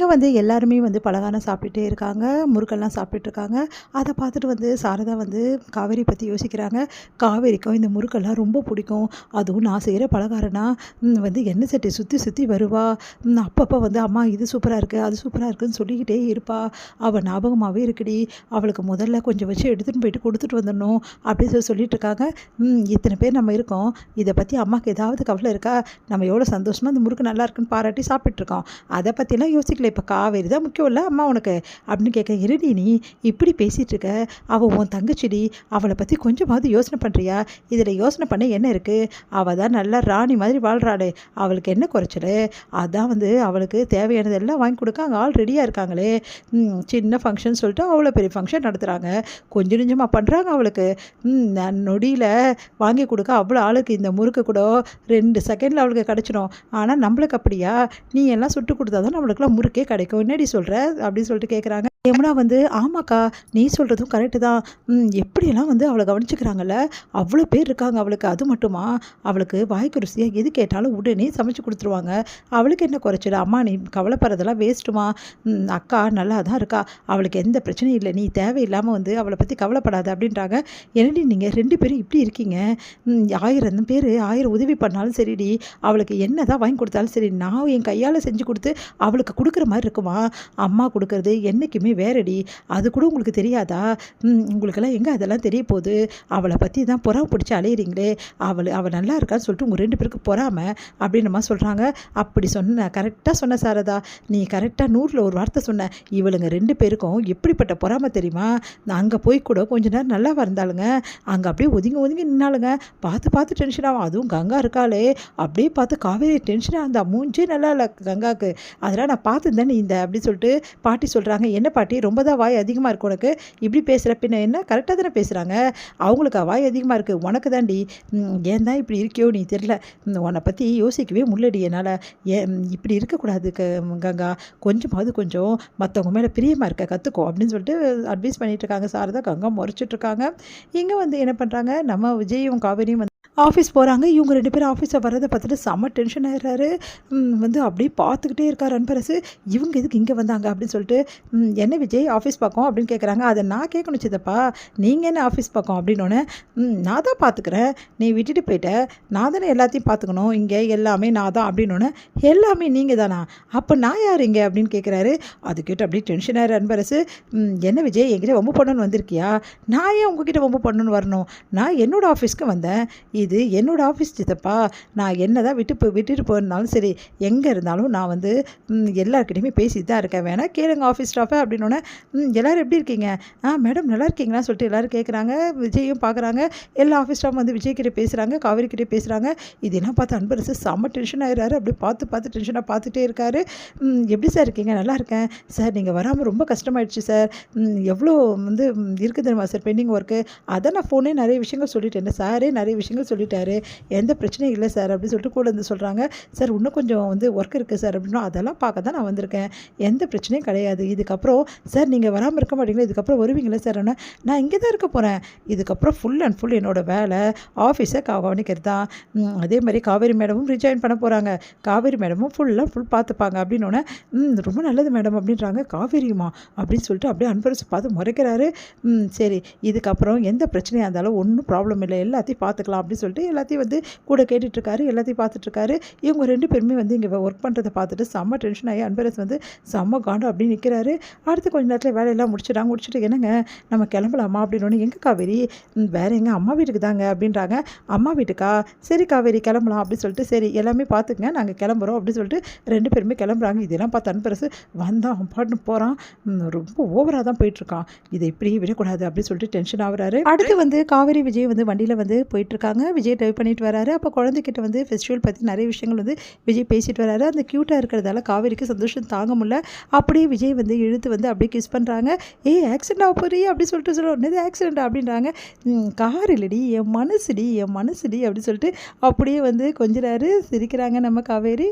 இங்கே வந்து எல்லாருமே வந்து பலகாரம் சாப்பிட்டுட்டே இருக்காங்க, முறுக்கெல்லாம் சாப்பிட்டுட்ருக்காங்க. அதை பார்த்துட்டு வந்து சாரதா வந்து காவேரி பற்றி யோசிக்கிறாங்க. காவேரிக்கும் இந்த முறுக்கெல்லாம் ரொம்ப பிடிக்கும். அதுவும் நான் செய்கிற பலகாரம்னா வந்து எண்ணெய் சட்டி சுற்றி சுற்றி வருவா. அப்பப்போ வந்து அம்மா இது சூப்பராக இருக்குது, அது சூப்பராக இருக்குதுன்னு சொல்லிக்கிட்டே இருப்பா. அவள் ஞாபகமாகவே இருக்குடி. அவளுக்கு முதல்ல கொஞ்சம் வச்சு எடுத்துகிட்டு போயிட்டு கொடுத்துட்டு வந்துடணும் அப்படின்னு சொல்லிட்டு இருக்காங்க. இத்தனை பேர் நம்ம இருக்கோம், இதை பற்றி அம்மாவுக்கு ஏதாவது கவலை இருக்கா? நம்ம எவ்வளோ சந்தோஷமாக இந்த முறுக்கு நல்லா இருக்குன்னு பாராட்டி சாப்பிட்ருக்கோம். அதை பற்றிலாம் யோசிக்கல. இப்போ காவேரி தான் முக்கியம் இல்லை அம்மா உனக்கு அப்படின்னு கேட்க, இருடி நீ இப்படி பேசிகிட்டு இருக்க, அவள் உன் தங்கச்சிடி, அவளை பற்றி கொஞ்சமாவது யோசனை பண்ணுறியா? இதில் யோசனை பண்ண என்ன இருக்குது? அவள் தான் நல்லா ராணி மாதிரி வாழ்கிறாளே, அவளுக்கு என்ன குறைச்சல்? அதான் வந்து அவளுக்கு தேவையானது எல்லாம் வாங்கி கொடுக்க அங்கே ஆள் ரெடியாக இருக்காங்களே. சின்ன ஃபங்க்ஷன் சொல்லிட்டு அவ்வளோ பெரிய ஃபங்க்ஷன் நடத்துகிறாங்க, கொஞ்சம் நெஞ்சமாக பண்ணுறாங்க. அவளுக்கு நொடியில் வாங்கி கொடுக்க அவ்வளோ ஆளுக்கு இந்த முறுக்கு கூட 2 செகண்டில் அவளுக்கு கிடச்சிடும். ஆனால் நம்மளுக்கு அப்படியா? நீ எல்லாம் சுட்டு கொடுத்தா தான் நம்மளுக்குலாம் முறுக்கே கிடைக்கும், என்னடி சொல்கிற அப்படின்னு சொல்லிட்டு கேட்குறாங்க. யமுனா வந்து ஆமாக்கா நீ சொல்கிறதும் கரெக்டு தான். எப்படியெல்லாம் வந்து அவளை கவனிச்சுக்கிறாங்கல்ல, அவ்வளோ பேர் இருக்காங்க அவளுக்கு. அது மட்டுமா, அவளுக்கு வாய்க்கு ருசியாக எது கேட்டாலும் உடனே சமைச்சு கொடுத்துருவாங்க. அவளுக்கு என்ன குறைச்சல? அம்மா நீ கவலைப்படுறதெல்லாம் வேஸ்ட்டுமா, அக்கா நல்லா தான் இருக்கா, அவளுக்கு எந்த பிரச்சனையும் இல்லை, நீ தேவையில்லாமல் வந்து அவளை பற்றி கவலைப்படாத அப்படின்றாங்க. என்னடி நீங்கள் 2 பேரும் இப்படி இருக்கீங்க? 1000 பேர் 1000 உதவி பண்ணாலும் சரிடி, அவளுக்கு என்ன தான் வாங்கி கொடுத்தாலும் சரி, நான் என் கையால் செஞ்சு கொடுத்து அவளுக்கு கொடுக்குற மாதிரி இருக்குமா? அம்மா கொடுக்குறது என்றைக்குமே வேறடி, அது கூட உங்களுக்கு தெரியாதா? உங்களுக்கெல்லாம் எங்கே அதெல்லாம் தெரிய போகுது? அவளை பற்றி தான் பொறாம பிடிச்சி அலையிறீங்களே, அவள் நல்லா இருக்கான்னு சொல்லிட்டு உங்கள் 2 பேருக்கு பொறாம அப்படின்னுமா சொல்கிறாங்க. அப்படி சொன்ன கரெக்டாக சொன்ன சாரதா, நீ கரெக்டாக 100ல் ஒரு வார்த்தை சொன்ன. இவளுங்க 2 பேருக்கும் எப்படிப்பட்ட பொறாம தெரியுமா? நான் அங்கே போய் கூட கொஞ்ச நேரம் நல்லா வந்தாளுங்க, அங்கே அப்படியே ஒதுங்கி ஒதுங்கி நின்னாளுங்க. பார்த்து பார்த்து டென்ஷன் ஆகும். அதுவும் கங்கா இருக்காளே, அப்படியே பார்த்து காவேரி டென்ஷனாக இருந்தா, மூஞ்சே நல்லா இல்லை கங்காவுக்கு. அதெல்லாம் நான் பார்த்து தானே இந்த அப்படின்னு சொல்லிட்டு பாட்டி சொல்கிறாங்க. என்ன பாட்டி ரொம்ப தான் வாய் அதிகமாக இருக்கு உனக்கு, இப்படி பேசுகிற? பின்ன என்ன கரெக்டாக தானே பேசுகிறாங்க, அவங்களுக்கு வாய் அதிகமாக இருக்குது, உனக்கு தாண்டி ஏன் தான் இப்படி இருக்கியோ நீ தெரில, உன்னை பற்றி யோசிக்கவே முள்ளடி என்னால். இப்படி இருக்கக்கூடாது கங்கா, கொஞ்சம் மற்றவங்க மேலே பிரியமாக இருக்க கற்றுக்கோ அப்படின்னு சொல்லிட்டு அட்வைஸ் பண்ணிகிட்டு இருக்காங்க சாரதா. கங்கா முறைச்சிட்ருக்காங்க. இங்கே வந்து என்ன பண்ணுறாங்க, நம்ம விஜயும் காவேரியும் வந்து ஆஃபீஸ் போகிறாங்க. இவங்க 2 பேரும் ஆஃபீஸில் வரதை பார்த்துட்டு செம்ம டென்ஷன் ஆகிடுறாரு. வந்து அப்படியே பார்த்துக்கிட்டே இருக்கார் அன்பரசு. இவங்க எதுக்கு இங்கே வந்தாங்க அப்படின்னு சொல்லிட்டு, என்ன விஜய் ஆஃபீஸ் பக்கம் அப்படின்னு கேட்குறாங்க. அதை நான் கேட்கணும் சித்தப்பா, நீங்கள் என்ன ஆஃபீஸ் பக்கம் அப்படின்னோடனே, நான் தான் பார்த்துக்கிறேன், நீ விட்டுட்டு போயிட்ட, நான் தானே எல்லாத்தையும் பார்த்துக்கணும், இங்கே எல்லாமே நான் தான் அப்படின்னோடனே, எல்லாமே நீங்கள் தானா? அப்போ நான் யார் இங்கே அப்படின்னு கேட்குறாரு. அது கேட்டு அப்படியே டென்ஷன் ஆகிற அன்பரசு. என்ன விஜய் என்கிட்ட வம்பு பண்ணணுன்னு வந்திருக்கியா? நான் ஏன் உங்ககிட்ட வம்பு பண்ணணுன்னு வரணும்? நான் என்னோடய ஆஃபீஸ்க்கு வந்தேன், இது என்னோடய ஆஃபீஸ் சித்தப்பா. நான் என்ன தான் விட்டுட்டு போயிருந்தாலும் சரி, எங்கே இருந்தாலும் நான் வந்து எல்லாருக்கிட்டையுமே பேசிட்டு தான் இருக்கேன், வேணா கேளுங்க ஆஃபீஸ் ஸ்டாஃபை அப்படின்னோடனே, எல்லோரும் எப்படி இருக்கீங்க? மேடம் நல்லா இருக்கீங்களான்னு சொல்லிட்டு எல்லோரும் கேட்குறாங்க. விஜயும் பார்க்குறாங்க. எல்லா ஆஃபீஸ் ஸ்டாஃப் வந்து விஜய்கிட்ட பேசுகிறாங்க, காவேரிக்கிட்டே பேசுகிறாங்க. இதெல்லாம் பார்த்து அன்பரசு செம்ம டென்ஷன் ஆகிறாரு. அப்படியே பார்த்து டென்ஷனாக பார்த்துட்டே இருக்காரு. எப்படி சார் இருக்கீங்க? நல்லா இருக்கேன் சார், நீங்கள் வராமல் ரொம்ப கஷ்டமாயிடுச்சு சார், எவ்வளோ வந்து இருக்குது தெரியுமா சார் பெண்டிங் ஒர்க்கு, அதை நான் ஃபோனே நிறைய விஷயங்கள் சொல்லிட்டேன், சாரே நிறைய விஷயங்கள் சொல்லிட்டாரு, எந்த பிரச்சனையும் இல்லை சார் அப்படின்னு சொல்லிட்டு கூட வந்து சொல்கிறாங்க. சார் இன்னும் கொஞ்சம் வந்து ஒர்க் இருக்குது சார் அப்படின்னா, அதெல்லாம் பார்க்க தான் நான் வந்திருக்கேன், எந்த பிரச்சனையும் கிடையாது. இதுக்கப்புறம் சார் நீங்கள் வராமல் இருக்க மாட்டீங்களா, இதுக்கப்புறம் வருவீங்களா சார்? நான் இங்கே தான் இருக்க போகிறேன், இதுக்கப்புறம் ஃபுல் அண்ட் ஃபுல் என்னோடய வேலை ஆஃபீஸை கவனிக்கிறது தான். அதே மாதிரி காவேரி மேடமும் ரிஜாயின் பண்ண போகிறாங்க, காவேரி மேடமும் ஃபுல் பார்த்துப்பாங்க அப்படின்னோடனே, ரொம்ப நல்லது மேடம் அப்படின்றாங்க. காவேரியுமா அப்படின்னு சொல்லிட்டு அப்படியே அன்பரசு பார்த்து முறைக்கிறாரு. சரி இதுக்கப்புறம் எந்த பிரச்சனையாக இருந்தாலும் ஒன்றும் ப்ராப்ளம் இல்லை, எல்லாத்தையும் பார்த்துக்கலாம் அப்படின்னு சொல்லிட்டு எல்லாத்தையும் வந்து கூட கேட்டுட்ருக்காரு, எல்லாத்தையும் பார்த்துட்ருக்காரு. இவங்க 2 பேருமே வந்து இங்கே ஒர்க் பண்ணுறதை பார்த்துட்டு செம்ம டென்ஷன் ஆகி அன்பரசு வந்து செம்ம காண்டம் அப்படின்னு நிற்கிறாரு. அடுத்து கொஞ்சம் நேரத்தில் வேலையெல்லாம் முடிச்சுட்டு என்னங்க நம்ம கிளம்பலாமா அப்படின்னோடனே, எங்கே காவேரி? வேறு எங்கே? அம்மா வீட்டுக்கு தாங்க அப்படின்றாங்க. அம்மா வீட்டுக்கா? சரி காவேரி கிளம்பலாம் அப்படின்னு சொல்லிட்டு, சரி எல்லாமே பார்த்துக்குங்க நாங்கள் கிளம்புறோம் அப்படின்னு சொல்லிட்டு 2 பேருமே கிளம்புறாங்க. இதெல்லாம் பார்த்து அன்பரசு வந்தான் அவன் பாட்டுன்னு போகிறான், ரொம்ப ஓவராக தான் போயிட்டுருக்கான், இதை இப்படியே விடக்கூடாது அப்படின்னு சொல்லிட்டு டென்ஷன் ஆகுறாரு. அடுத்து வந்து காவேரி விஜய் வந்து வண்டியில் வந்து போயிட்டுருக்காங்க. விஜய் ட்ரைவ் பண்ணிட்டு வராரு. அப்போ குழந்தைகிட்ட வந்து ஃபெஸ்டிவல் பற்றி நிறைய விஷயங்கள் வந்து விஜய் பேசிட்டு வராரு. அந்த க்யூட்டாக இருக்கிறதால காவேரிக்கு சந்தோஷம் தாங்க முடியல. அப்படியே விஜய் வந்து இழுத்து வந்து அப்படியே கிஸ் பண்ணுறாங்க. ஆக்சிடென்ட் ஆக போறியே அப்படி சொல்லிட்டு என்னது ஆக்சிடென்ட் அப்படின்றாங்க. கார் இல்லடி என் மனசுடி அப்படின்னு சொல்லிட்டு அப்படியே வந்து கொஞ்சிறாரு. சிரிக்கிறாங்க நம்ம காவேரி.